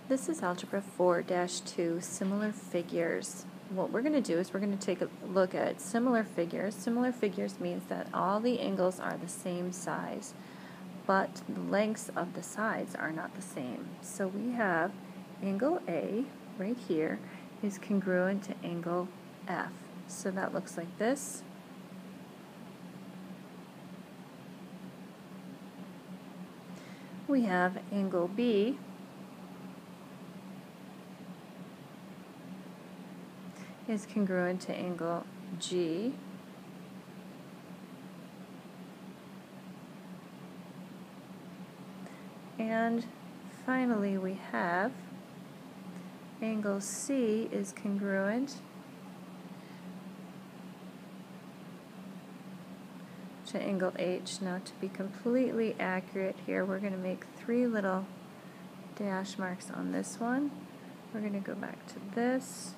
This is Algebra 4-2, similar figures. What we're going to do is we're going to take a look at similar figures. Similar figures means that all the angles are the same size, but the lengths of the sides are not the same. So we have angle A right here is congruent to angle F. So that looks like this. We have angle B is congruent to angle G. And finally we have angle C is congruent to angle H. Now to be completely accurate here, we're going to make 3 little dash marks on this one. We're going to go back to this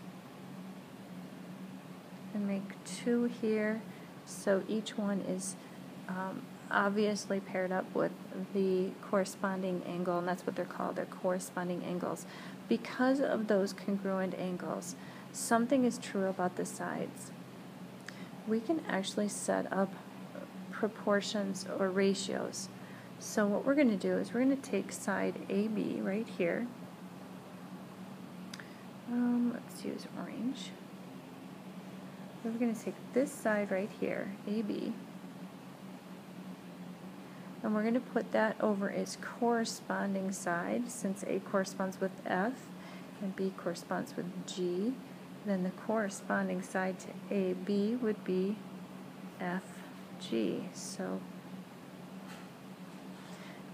and make 2 here, so each one is obviously paired up with the corresponding angle, and that's what they're called, they're corresponding angles. Because of those congruent angles, something is true about the sides. We can actually set up proportions or ratios. So what we're going to do is we're going to take side AB right here. Let's use orange. We're going to take this side right here, AB, and we're going to put that over its corresponding side. Since A corresponds with F and B corresponds with G, then the corresponding side to AB would be FG. So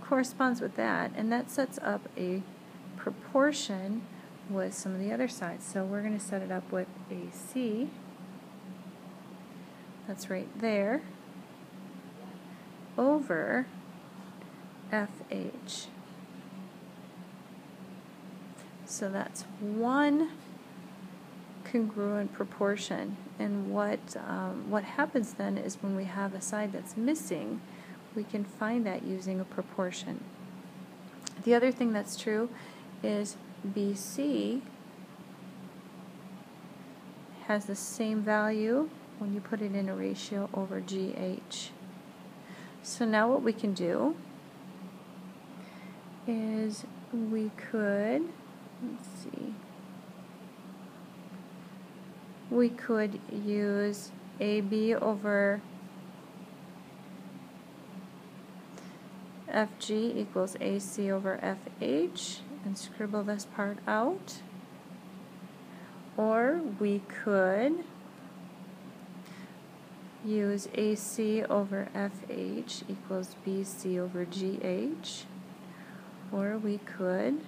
corresponds with that, and that sets up a proportion with some of the other sides. So we're going to set it up with AC. That's right there, over FH. So that's one congruent proportion. And what happens then is when we have a side that's missing, we can find that using a proportion. The other thing that's true is BC has the same value when you put it in a ratio over GH. So now what we can do is we could, we could use AB over FG equals AC over FH and scribble this part out. Or we could use AC over FH equals BC over GH, or we could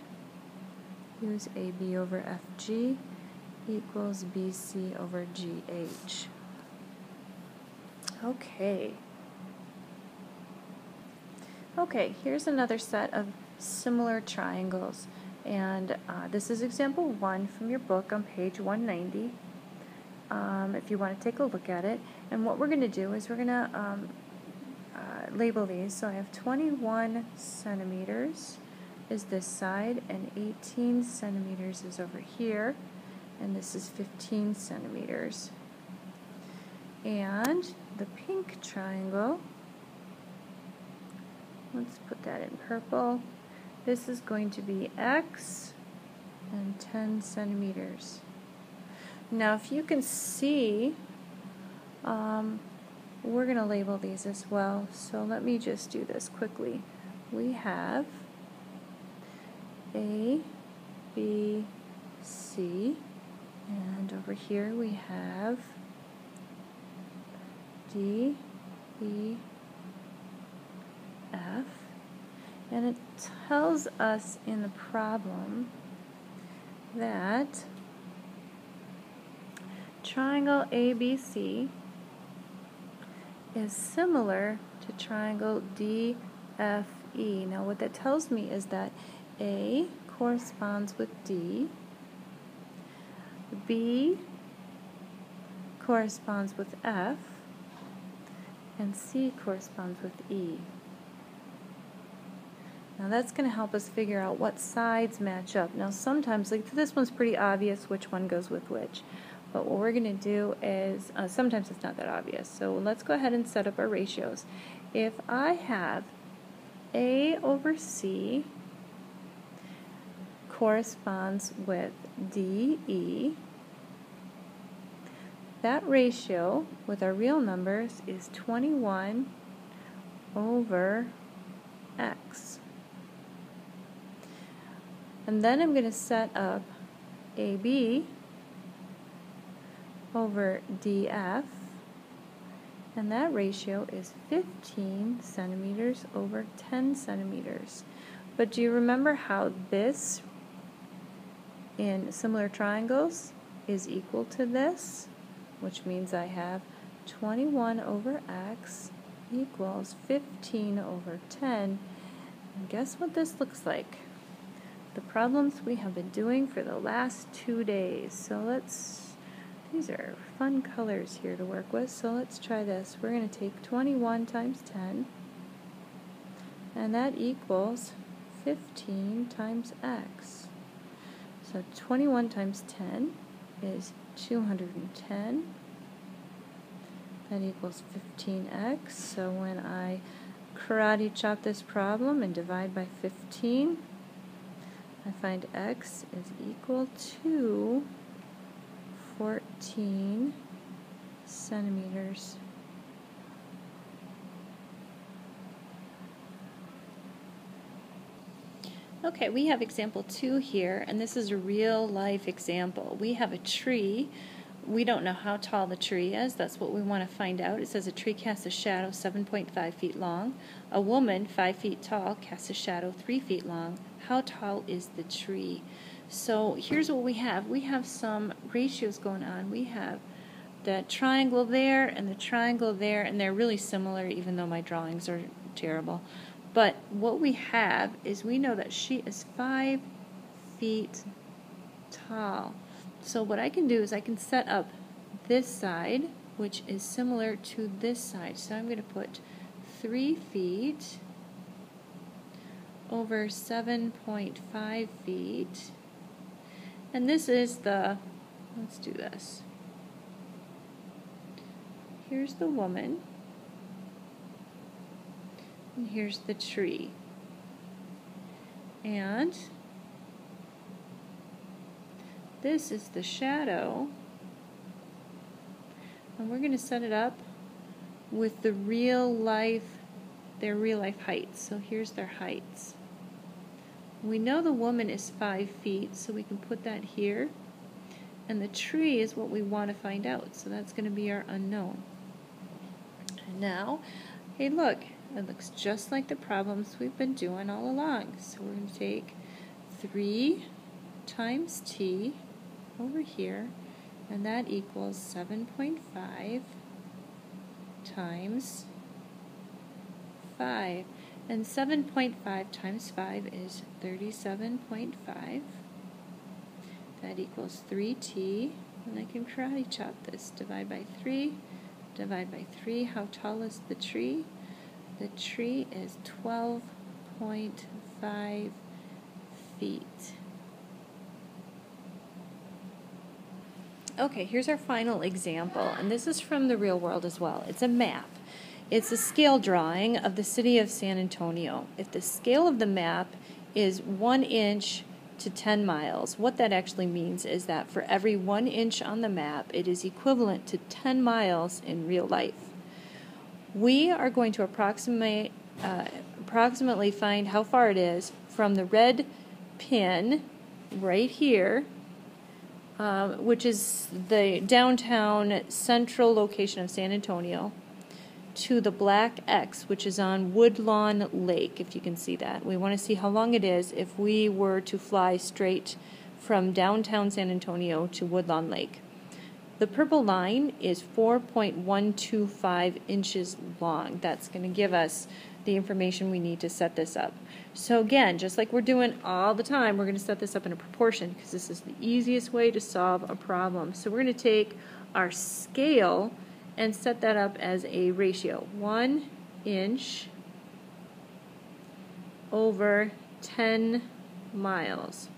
use AB over FG equals BC over GH. Okay, here's another set of similar triangles, and this is example 1 from your book on page 190. If you want to take a look at it. And what we're going to do is we're going to label these. So I have 21 centimeters is this side, and 18 centimeters is over here, and this is 15 centimeters. And the pink triangle, let's put that in purple. This is going to be X and 10 centimeters. Now, if you can see, we're going to label these as well. So let me just do this quickly. We have A, B, C, and over here we have D, E, F, and it tells us in the problem that triangle ABC is similar to triangle DFE. Now what that tells me is that A corresponds with D, B corresponds with F, and C corresponds with E. Now that's going to help us figure out what sides match up. Now sometimes, like this one's pretty obvious which one goes with which. But what we're going to do is, sometimes it's not that obvious. So let's go ahead and set up our ratios. If I have A over C corresponds with DE, that ratio with our real numbers is 21 over X. And then I'm going to set up AB over DF, and that ratio is 15 centimeters over 10 centimeters. But do you remember how this in similar triangles is equal to this? Which means I have 21 over X equals 15 over 10. And guess what this looks like? The problems we have been doing for the last 2 days. So these are fun colors here to work with, so let's try this. We're going to take 21 times 10, and that equals 15 times X. So 21 times 10 is 210. That equals 15X. So when I karate chop this problem and divide by 15, I find X is equal to 14 centimeters. Okay, we have example 2 here, and this is a real life example. We have a tree. We don't know how tall the tree is. That's what we want to find out. It says a tree casts a shadow 7.5 feet long. A woman 5 feet tall casts a shadow 3 feet long. How tall is the tree? So here's what we have. We have some ratios going on. We have the triangle there and the triangle there, and they're really similar even though my drawings are terrible. But what we have is we know that she is 5 feet tall. So what I can do is I can set up this side, which is similar to this side. So I'm going to put 3 feet over 7.5 feet. And this is the, let's do this. Here's the woman, and here's the tree. And this is the shadow, and we're going to set it up with the their real life heights. So here's their heights. We know the woman is 5 feet, so we can put that here. And the tree is what we want to find out, so that's going to be our unknown. And now, hey look, it looks just like the problems we've been doing all along. So we're going to take 3 times t over here, and that equals 7.5 times 5. And 7.5 times 5 is 37.5. That equals 3t. And I can karate chop this. Divide by 3. Divide by 3. How tall is the tree? The tree is 12.5 feet. Okay, here's our final example, and this is from the real world as well. It's a map. It's a scale drawing of the city of San Antonio. If the scale of the map is 1 inch to 10 miles, what that actually means is that for every 1 inch on the map, it is equivalent to 10 miles in real life. We are going to approximately find how far it is from the red pin right here, which is the downtown central location of San Antonio, to the black X, which is on Woodlawn Lake, if you can see that. We want to see how long it is if we were to fly straight from downtown San Antonio to Woodlawn Lake. The purple line is 4.125 inches long. That's going to give us the information we need to set this up. So again, just like we're doing all the time, we're going to set this up in a proportion because this is the easiest way to solve a problem. So we're going to take our scale and set that up as a ratio. 1 inch over 10 miles.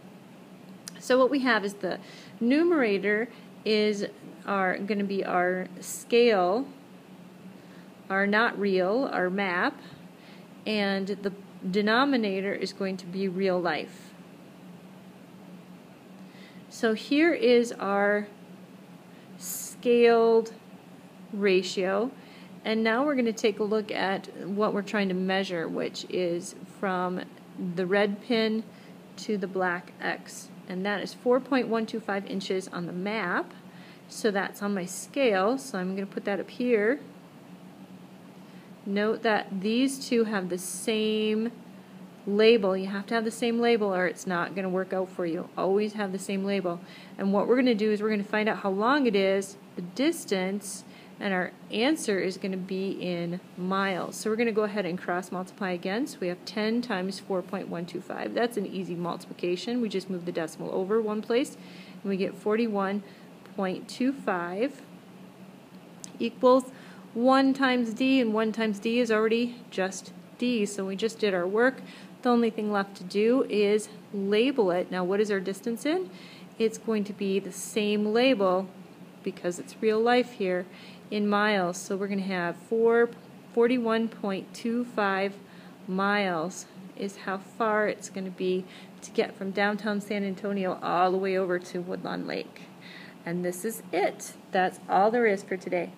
So what we have is the numerator is going to be our scale, our not real, our map, and the denominator is going to be real life. So here is our scaled ratio, and now we're going to take a look at what we're trying to measure, which is from the red pin to the black X, and that is 4.125 inches on the map. So that's on my scale, so I'm going to put that up here. Note that these two have the same label. You have to have the same label or it's not going to work out for you. Always have the same label. And what we're going to do is we're going to find out how long it is, the distance, and our answer is going to be in miles. So we're going to go ahead and cross multiply again. So we have 10 times 4.125. That's an easy multiplication. We just move the decimal over one place and we get 41.25 equals 1 times d, and 1 times d is already just d. So we just did our work. The only thing left to do is label it. Now what is our distance in? It's going to be the same label because it's real life here in miles. So we're going to have 41.25 miles is how far it's going to be to get from downtown San Antonio all the way over to Woodlawn Lake. And this is it. That's all there is for today.